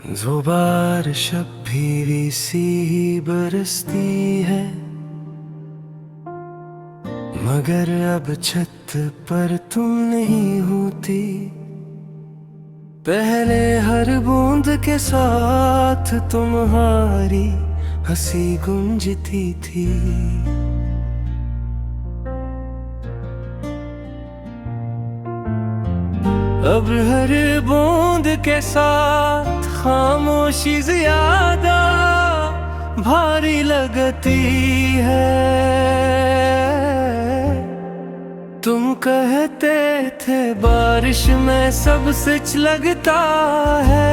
जो बारिश अब भी सी ही बरसती है, मगर अब छत पर तुम नहीं होती। पहले हर बूंद के साथ तुम्हारी हंसी गूंजती थी। अब हर बूंद के साथ खामोशी ज्यादा भारी लगती है। तुम कहते थे बारिश में सब सच लगता है।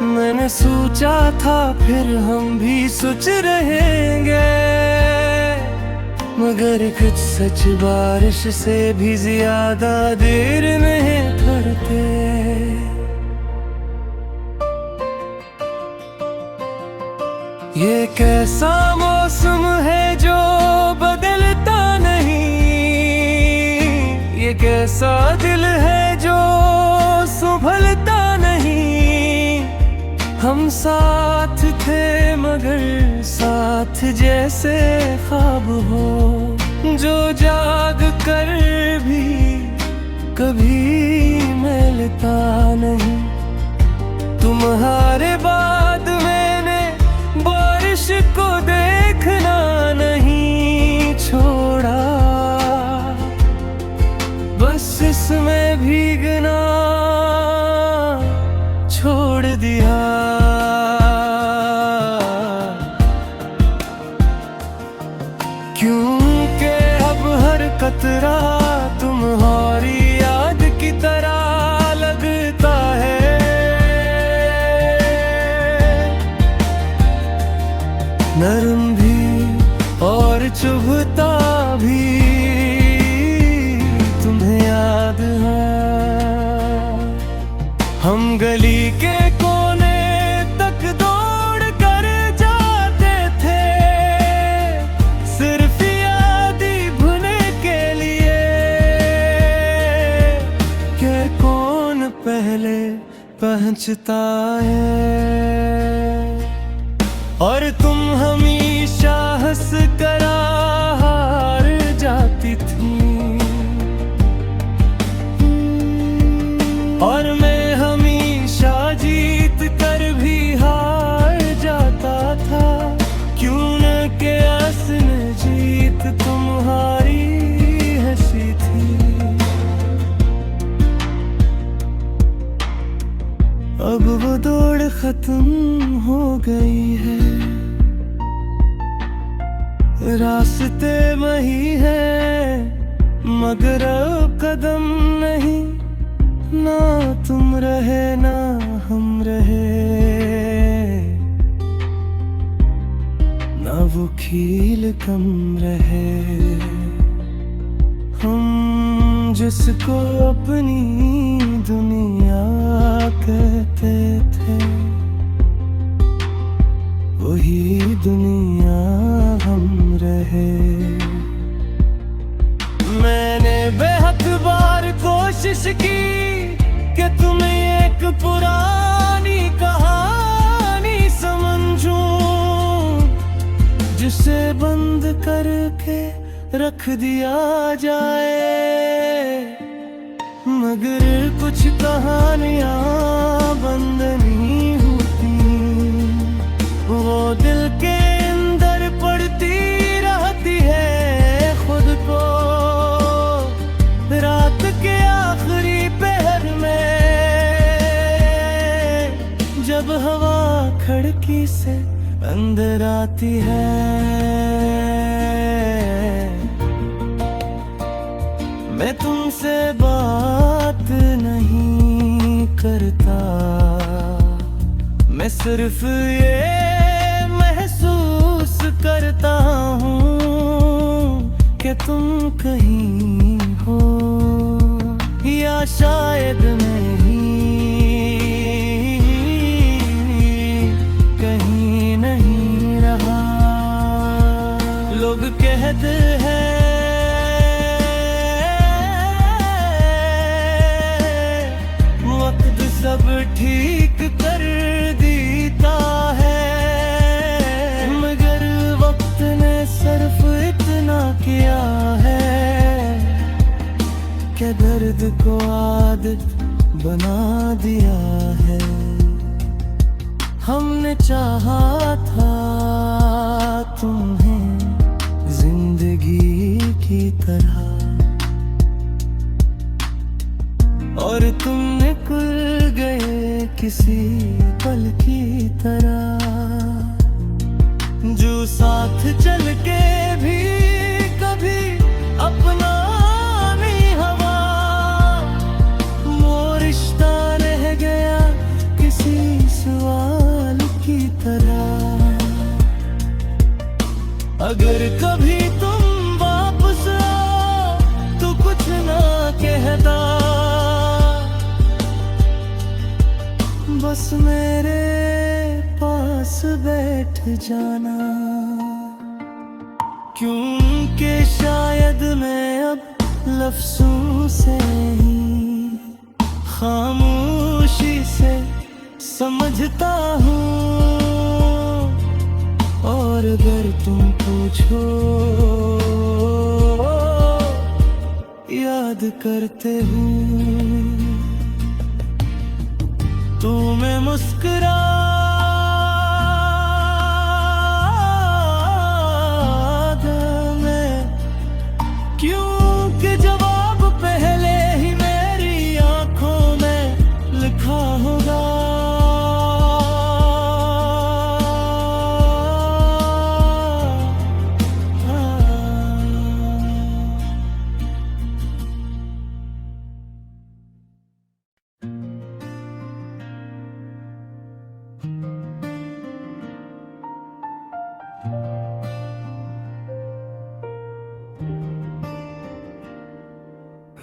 मैंने सोचा था फिर हम भी सोच रहेंगे, मगर कुछ सच बारिश से भी ज्यादा देर नहीं करते। ये कैसा मौसम है जो बदलता नहीं, ये कैसा दिल है जो संभलता नहीं। हम साथ थे मगर साथ जैसे ख्वाब हो, जो जाग कर भी कभी मिलता नहीं। तुम्हारे बाद मैंने बारिश को देखना नहीं छोड़ा, बस इसमें भीगना छोड़ दिया। क्योंकि अब हर कतरा तुम्हारी याद की तरह लगता है। नरम भी और चुभता भी तुम्हें याद है। हम गली के कोने तक दौड़ कर जाते थे, सिर्फ याद ही भुने के लिए कि कौन पहले पहुंचता है। और तुम हमेशा हंस कर हार जाती थी, और मैं हमेशा जीत कर भी हार जाता था। क्यों न के असल जीत तुम्हारी हंसी थी। अब वो दौड़ खत्म हो गई है, रास्ते वही है मगर अब कदम नहीं। ना तुम रहे ना हम रहे, ना वो खील कम रहे। हम जिसको अपनी दुनिया कहते थे, वही दुनिया हम रहे। मैंने बेहद बार कोशिश की कि तुम्हें एक पुरानी कहानी समझूं, जिसे बंद करके रख दिया जाए। मगर कुछ कहानियां बंद नहीं होती, वो दिल के अंदर पड़ती रहती है खुद को। रात के आखिरी पहर में जब हवा खिड़की से अंदर आती है, मैं तुमसे बात नहीं करता। मैं सिर्फ ये महसूस करता हूँ कि तुम कहीं हो, या शायद नहीं, कहीं नहीं रहा। लोग कहते हैं वक्त सब ठीक दर्द को आदत बना दिया है। हमने चाहा था तुम्हें जिंदगी की तरह, और तुम निकल गए किसी पल की तरह, जो साथ चल के भी कभी अपना नहीं हवा। वो रिश्ता रह गया किसी सवाल की तरह। अगर कभी तुम वापस आओ तो कुछ ना कहता, बस मेरे पास बैठ जाना। क्योंकि शायद मैं अब लफ्ज़ों से ही खामोशी से समझता हूँ, और अगर तुम पूछो याद करते हूँ तो मैं मुस्कुरा क्योंकि जवाब पहले ही मेरी आंखों में लिखा होगा।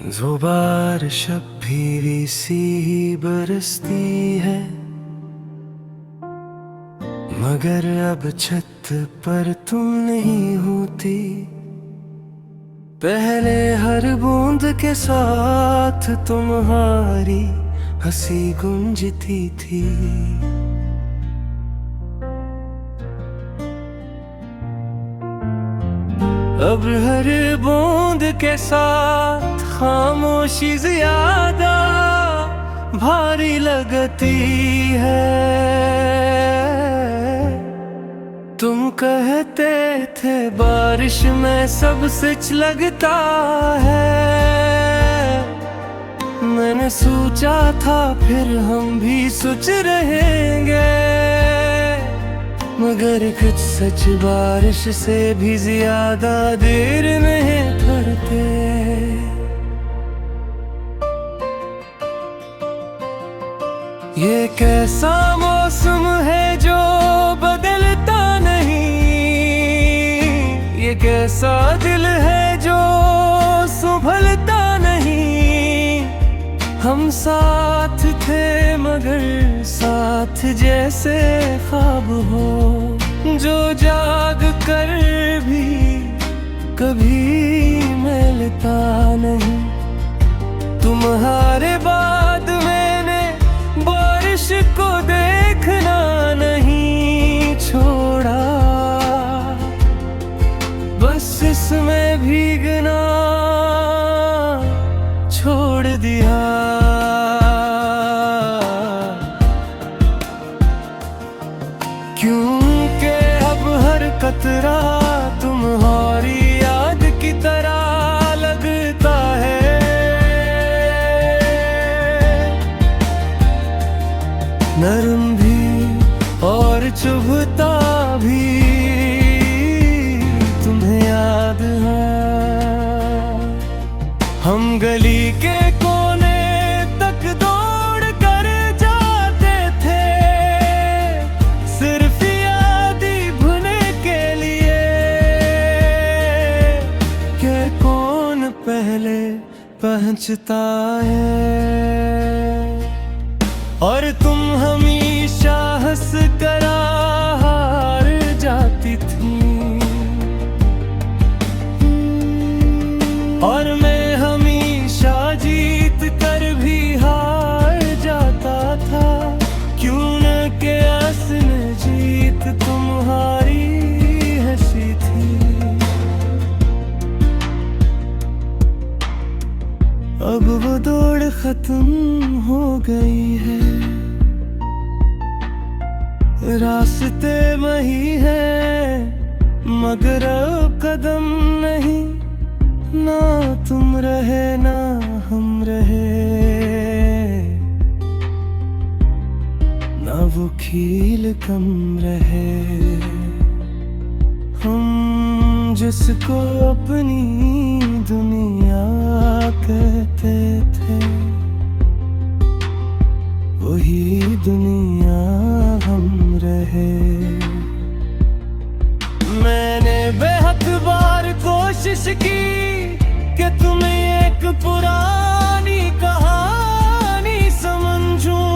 जो बारिश अब भी सी ही बरसती है, मगर अब छत पर तुम नहीं होती। पहले हर बूंद के साथ तुम्हारी हंसी गूंजती थी। अब हर बूंद के साथ खामोशी ज्यादा भारी लगती है। तुम कहते थे बारिश में सब सच लगता है। मैंने सोचा था फिर हम भी सोच रहेंगे, मगर कुछ सच बारिश से भी ज्यादा देर नहीं करते। ये कैसा मौसम है जो बदलता नहीं, ये कैसा दिल है जो संभलता नहीं। हम साथ थे मगर साथ जैसे ख्वाब हो, जो जाग कर भी कभी मिलता नहीं। तुम्हारे बाद मैंने बारिश को देखना नहीं छोड़ा, बस इसमें भीगना छोड़ दिया। क्योंकि अब हर कतरा तुम्हारी याद की तरह लगता है। नरम भी और चुभता भी तुम्हें याद है। हम गली के कोने तक दौड़ कर जाते थे, सिर्फ याद ही भुने के लिए कि कौन पहले पहुंचता है। और तुम हमेशा हंस कर हार जाती थी, और मैं हमेशा जीत कर भी हार जाता था। क्यों न के असल जीत तुम्हारी हंसी थी। अब खत्म हो गई है। रास्ते वही है मगर अब कदम नहीं, ना तुम रहे ना हम रहे, ना वो खील कम रहे। हम जिसको अपनी दुनिया कहते थे, वही दुनिया हम रहे। मैंने बेहद बार कोशिश की कि तुम्हें एक पुरानी कहानी समझूं,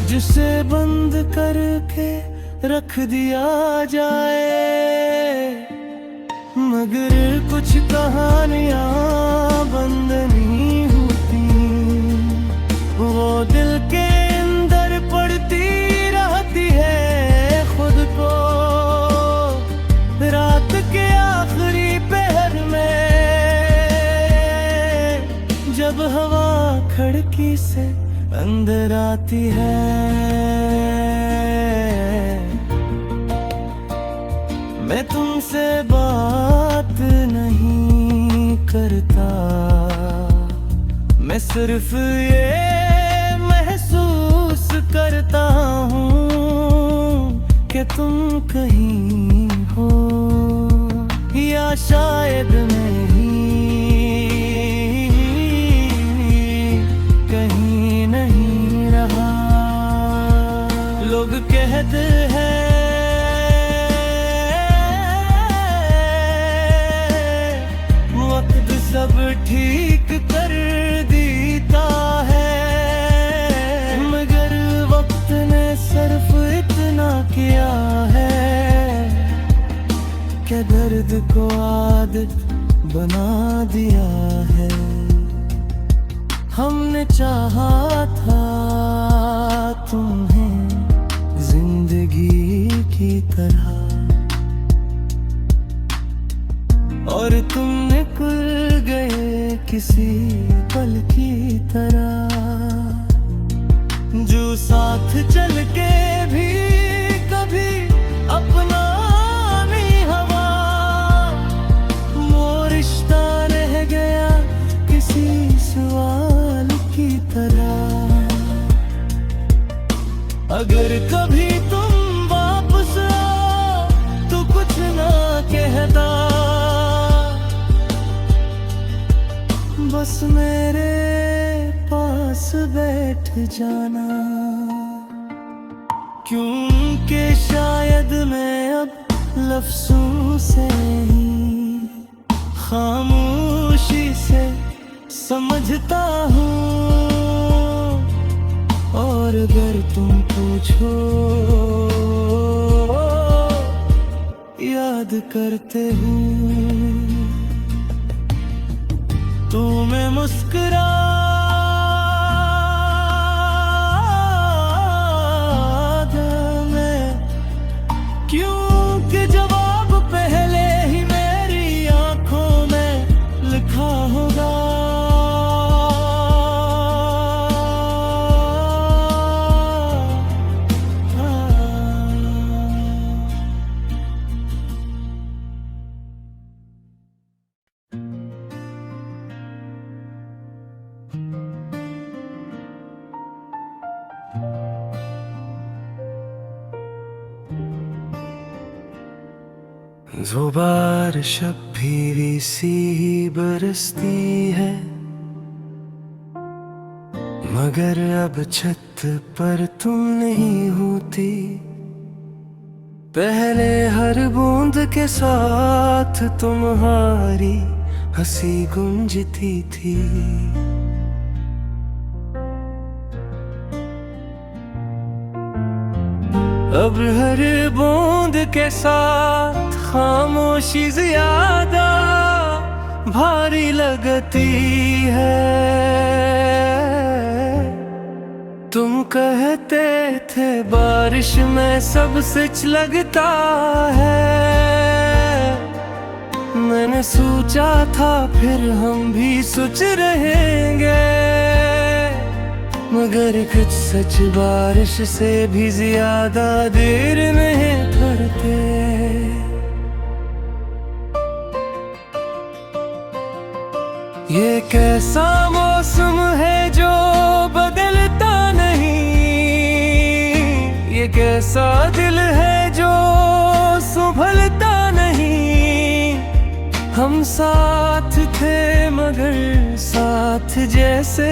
जिसे बंद करके रख दिया जाए। मगर कुछ कहानियां बंद नहीं होती, वो दिल के अंदर पड़ती रहती है खुद को। रात के आखिरी पहर में जब हवा खिड़की से अंदर आती है, मैं तुमसे बात नहीं करता, मैं सिर्फ ये महसूस करता हूँ कि तुम कहीं हो या शायद नहीं, कहीं नहीं रहा। लोग कहते हैं वक्त सब ठीक कर देता है, मगर वक्त ने सिर्फ इतना किया है कि दर्द को आदत बना दिया है। हमने चाहा था तुम्हें जिंदगी की तरह, और तुम निकल गए किसी पल की तरह, जो साथ चल के भी कभी अपना नहीं हवा। वो रिश्ता रह गया किसी सवाल की तरह। अगर कभी तुम वापस आओ तो कुछ ना कहता, बस मेरे पास बैठ जाना। क्योंकि शायद मैं अब लफ्ज़ों से ही खामोशी से समझता हूँ, और अगर तुम पूछो याद करते हूँ तो मैं मुस्कुरा मैं, क्योंकि जवाब पहले ही मेरी आंखों में लिखा होगा। जो बारिश अब भी सी ही बरसती है, मगर अब छत पर तुम नहीं होती। पहले हर बूंद के साथ तुम्हारी हंसी गूंजती थी। अब हर बूंद के साथ खामोशी ज्यादा भारी लगती है। तुम कहते थे बारिश में सब सच लगता है, मैंने सोचा था फिर हम भी सोच रहेंगे, मगर कुछ सच बारिश से भी ज्यादा देर नहीं करते। ये कैसा मौसम है जो बदलता नहीं, ये कैसा दिल है जो संभलता नहीं। हम साथ थे मगर साथ जैसे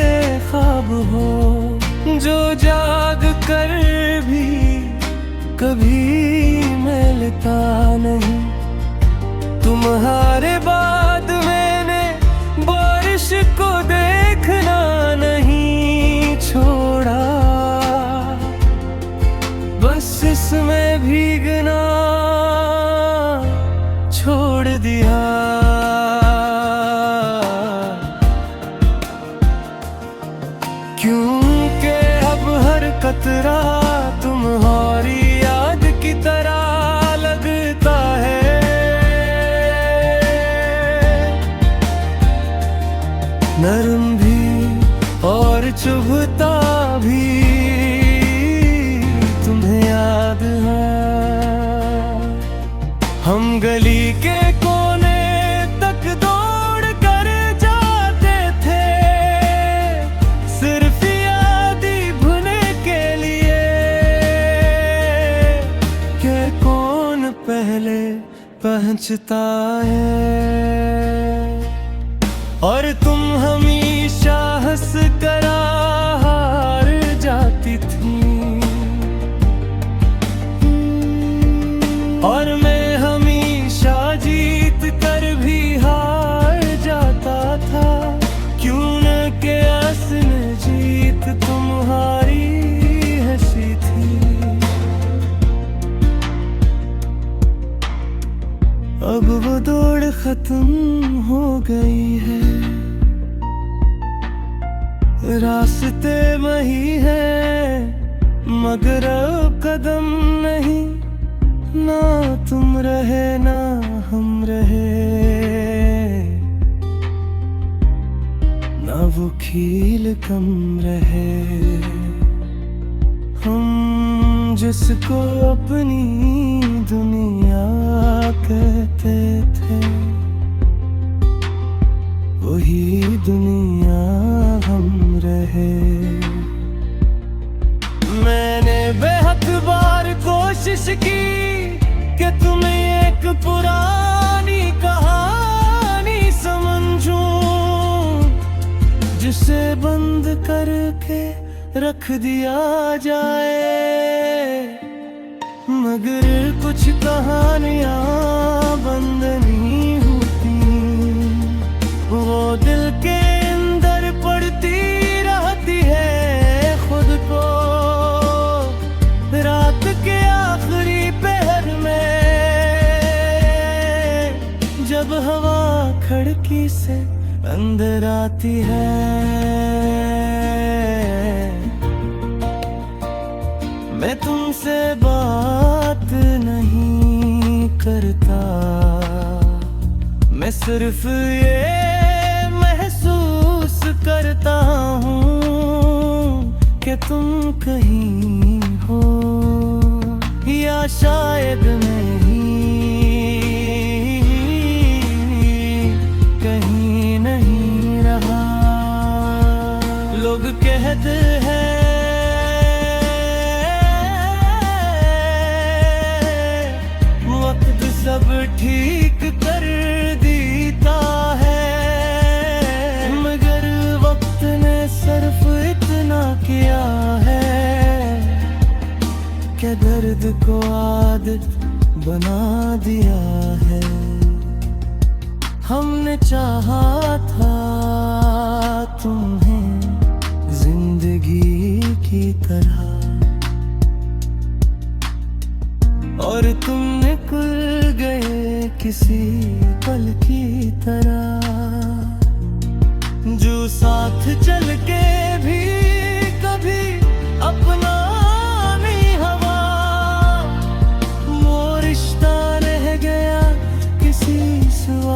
ख्वाब हो, जो जाग कर भी कभी मिलता नहीं। तुम्हारे बाद मैंने बारिश को देखना नहीं छोड़ा, बस इसमें भीगना छोड़ दिया। क्योंकि अब हर कतरा तुम्हारी याद की तरह लगता है। नरम भी और चुभता भी तुम्हें याद है। हम गली के कोने तक दौड़ कर जाते थे, सिर्फ यादी भुने के लिए कि कौन पहले पहुंचता है। और तुम हमेशा हंस कर हार जाती थी, और मैं हमेशा जीत कर भी हार जाता था। क्यों न के असल जीत तुम्हारी हंसी थी। अब वो दौड़ खत्म हो गई है, रास्ते वही है मगर अब कदम नहीं। ना तुम रहे ना हम रहे, ना वो खील कम रहे। हम जिसको अपनी दुनिया कहते थे, वही दुनिया हम रहे। मैंने बेहद बार कोशिश की कि तुम्हें एक पुरानी कहानी समझूं, जिसे बंद करके रख दिया जाए। मगर कुछ कहानियां बंद नहीं होती, वो दिल के अंदर पड़ती रहती है खुद को। रात के आखिरी पहर में जब हवा खिड़की से अंदर आती है, मैं तुमसे बात नहीं करता, मैं सिर्फ ये महसूस करता हूँ कि तुम कहीं हो या शायद नहीं, कहीं नहीं रहा। लोग कहते हैं वक्त सब ठीक कर देता है, मगर वक्त ने सिर्फ इतना किया है कि दर्द को आदत बना दिया है। हमने चाहा था तुम्हें जिंदगी की तरह, और तुम निकल गए किसी पल की तरह, जो साथ चल के भी कभी अपना नहीं हवा। वो रिश्ता रह गया किसी सिवा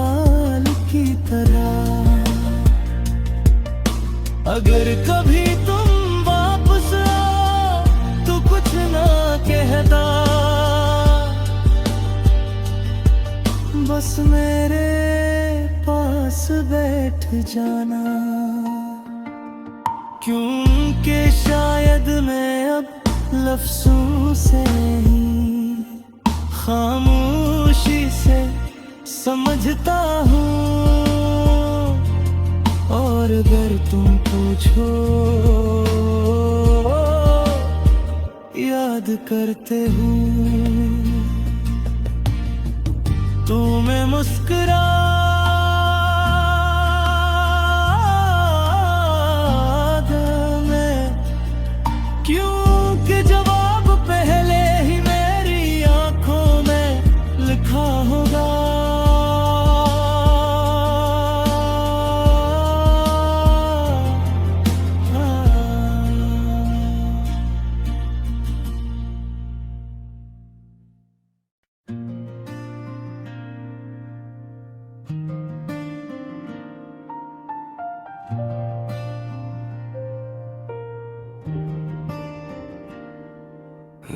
मेरे पास बैठ जाना, क्योंकि शायद मैं अब लफ्ज़ों से ही खामोशी से समझता हूँ। और अगर तुम पूछो याद करते हूँ, तुम्हें मुस्कुरा क्योंकि जवाब पहले ही मेरी आंखों में लिखा होगा।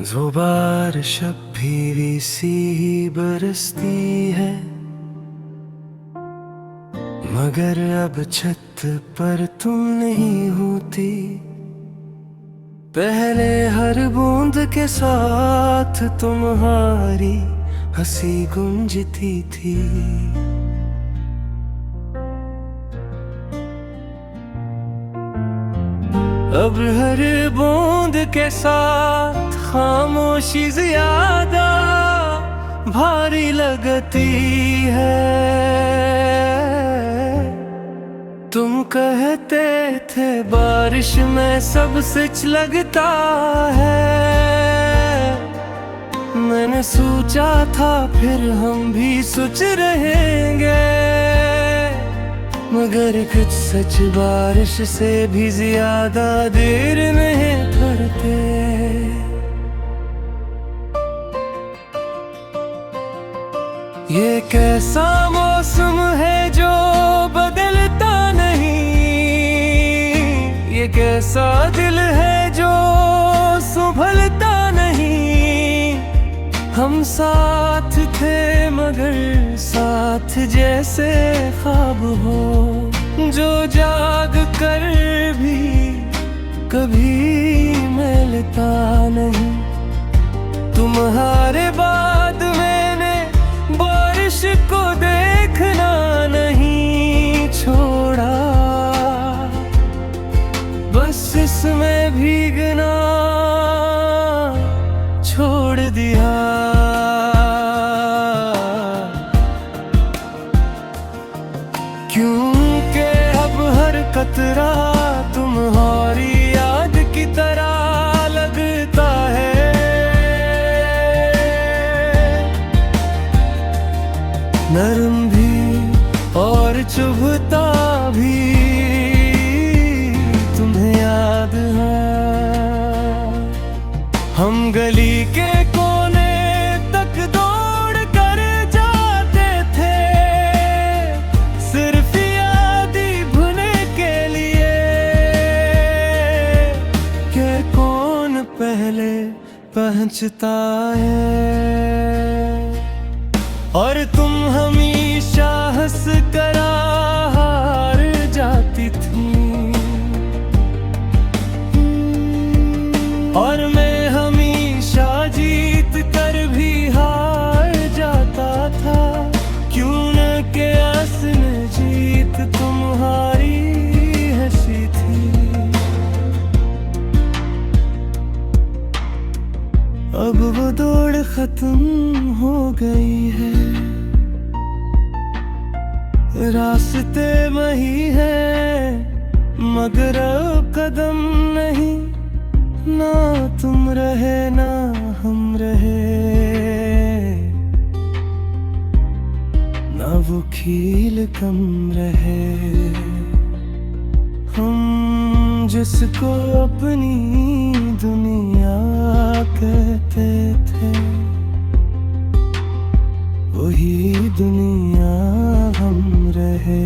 जो बारिश अब भी सी ही बरसती है, मगर अब छत पर तुम नहीं होती। पहले हर बूंद के साथ तुम्हारी हंसी गूंजती थी। अब हर बूंद के साथ खामोशी ज्यादा भारी लगती है। तुम कहते थे बारिश में सब सच लगता है। मैंने सोचा था फिर हम भी सोच रहेंगे, मगर कुछ सच बारिश से भी ज्यादा देर नहीं करते। ये कैसा मौसम है जो बदलता नहीं, ये कैसा दिल है जो संभलता नहीं। हम साथ थे मगर साथ जैसे ख्वाब हो, जो जाग कर भी कभी मिलता नहीं। तुम्हारे बाद मैंने बारिश को देखना नहीं छोड़ा, बस इसमें भीगना छोड़ दिया। क्योंकि अब हर कतरा तुम्हारी याद की तरह लगता है। नरम भी और चुभता भी तुम्हें याद है। हम गली के कोने तक दौड़ कर जाते थे, सिर्फ याद ही भुने के लिए कि कौन पहले पहुंचता है। और तुम हमेशा हंस कर हार जाती थी, और मैं हमेशा जीत कर भी हार जाता था। क्यों न के असल जीत तुम्हारी हंसी थी। अब वो दौड़ खत्म हो गई है, रास्ते वही है मगर अब कदम नहीं। ना तुम रहे ना हम रहे, ना वो खील कम रहे। हम जिसको अपनी दुनिया कहते थे, वही दुनिया हम रहे।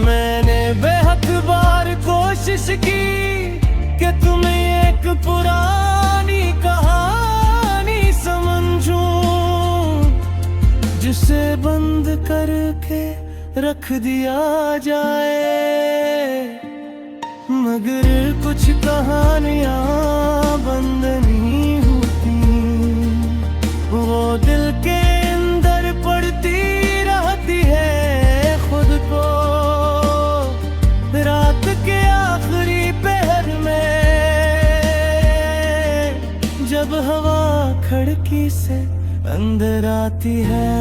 मैंने बेहद बार कोशिश की कि तुम्हें एक पुरानी कहानी समझूं, रख दिया जाए। मगर कुछ कहानियां बंद नहीं होती, वो दिल के अंदर पड़ती रहती है खुद को। रात के आखिरी पहर में जब हवा खिड़की से अंदर आती है,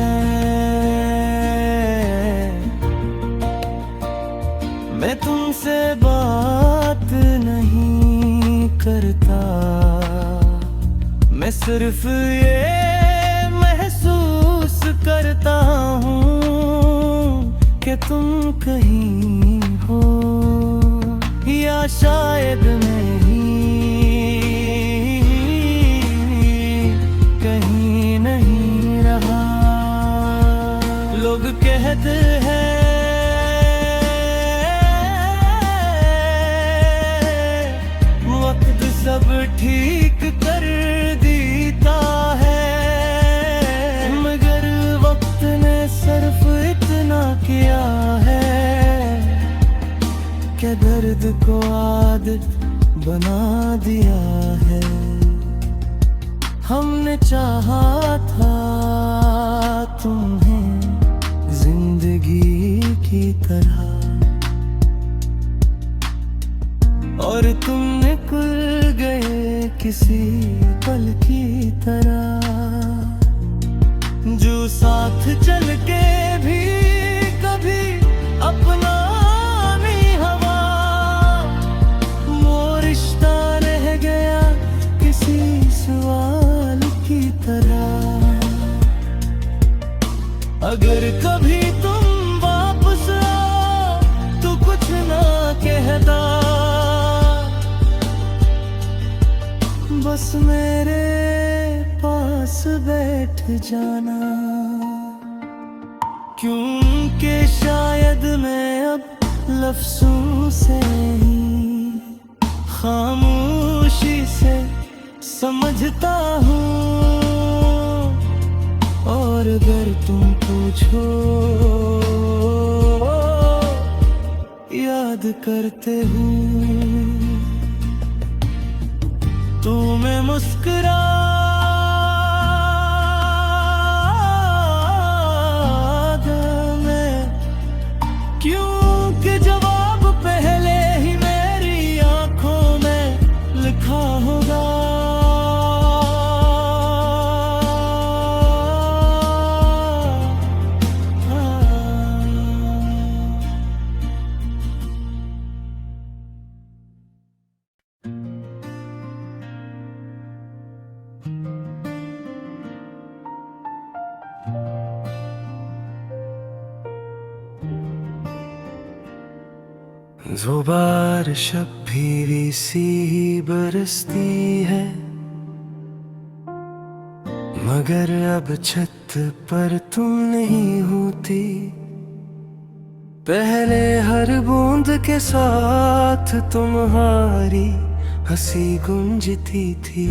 मैं तुमसे बात नहीं करता, मैं सिर्फ ये महसूस करता हूँ कि तुम कहीं हो या शायद नहीं, कहीं नहीं रहा। लोग कहते हैं सब ठीक कर देता है, मगर वक्त ने सिर्फ इतना किया है कि दर्द को आदत बना दिया है। हमने चाहा था तुम्हें जिंदगी की तरह, और तुम निकल गए किसी पल की तरह, जो साथ चल के भी कभी अपना नहीं हवा। वो रिश्ता रह गया किसी सवाल की तरह। अगर कभी तुम वापस आओ तो कुछ ना कहता, बस मेरे पास बैठ जाना। क्योंकि शायद मैं अब लफ्ज़ों से ही खामोशी से समझता हूँ, और अगर तुम पूछो याद करते हूँ तो मैं मुस्कुरा मैं, क्योंकि जवाब पहले ही मेरी आंखों में लिखा होगा। जो बारिश अब भी सी बरसती है, मगर अब छत पर तुम नहीं होती। पहले हर बूंद के साथ तुम्हारी हंसी गूंजती थी।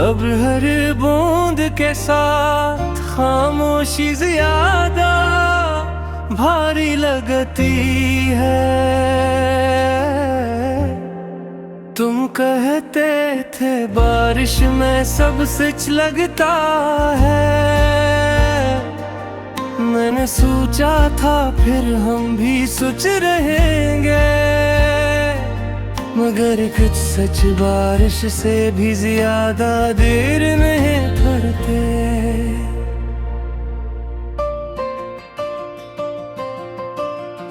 अब हर बूंद के साथ खामोशी ज्यादा भारी लगती है। तुम कहते थे बारिश में सब सच लगता है, मैंने सोचा था फिर हम भी सोच रहेंगे, मगर कुछ सच बारिश से भी ज्यादा देर नहीं करते।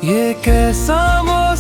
ये कैसा मौसम